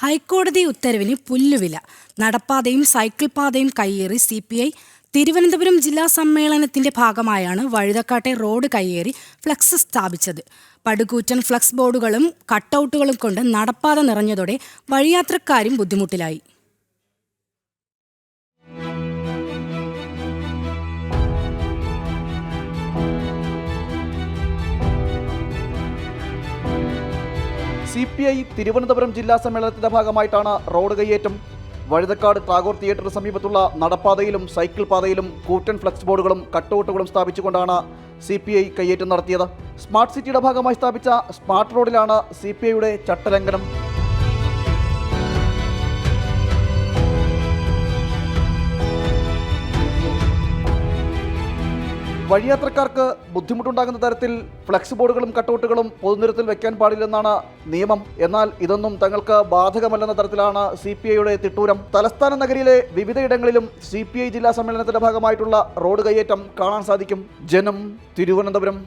ഹൈക്കോടതി ഉത്തരവിന് പുല്ലുവില. നടപ്പാതയും സൈക്കിൾ പാതയും കയ്യേറി CPI. തിരുവനന്തപുരം ജില്ലാ സമ്മേളനത്തിന്റെ ഭാഗമായാണ് വഴുതക്കാട്ടെ റോഡ് കയ്യേറി ഫ്ലക്സ് സ്ഥാപിച്ചത്. പടുകൂറ്റൻ ഫ്ലക്സ് ബോർഡുകളും കട്ടൌട്ടുകളും കൊണ്ട് നടപ്പാത നിറഞ്ഞതോടെ വഴിയാത്രക്കാരും ബുദ്ധിമുട്ടിലായി. CPI തിരുവനന്തപുരം ജില്ലാ സമ്മേളനത്തിന്റെ ഭാഗമായിട്ടാണ് റോഡ് കയ്യേറ്റം. വഴുതക്കാട് ടാഗോർ തിയേറ്ററിന് സമീപത്തുള്ള നടപ്പാതയിലും സൈക്കിൾ പാതയിലും കൂറ്റൻ ഫ്ലക്സ് ബോർഡുകളും കട്ടൗട്ടുകളും സ്ഥാപിച്ചുകൊണ്ടാണ് CPI കയ്യേറ്റം നടത്തിയത്. സ്മാർട്ട് സിറ്റിയുടെ ഭാഗമായി സ്ഥാപിച്ച സ്മാർട്ട് റോഡിലാണ് CPIയുടെ ചട്ടലംഘനം. വഴിയാത്രക്കാർക്ക് ബുദ്ധിമുട്ടുണ്ടാകുന്ന തരത്തിൽ ഫ്ലക്സ് ബോർഡുകളും കട്ടൗട്ടുകളും പൊതുനിരത്തിൽ വെക്കാൻ പാടില്ലെന്നാണ് നിയമം. എന്നാൽ ഇതൊന്നും തങ്ങൾക്ക് ബാധകമല്ലെന്ന തരത്തിലാണ് CPIയുടെ തിട്ടൂരം. തലസ്ഥാന നഗരിയിലെ വിവിധയിടങ്ങളിലും CPI ജില്ലാ സമ്മേളനത്തിന്റെ ഭാഗമായിട്ടുള്ള റോഡ് കയ്യേറ്റം കാണാൻ സാധിക്കും. ജനം, തിരുവനന്തപുരം.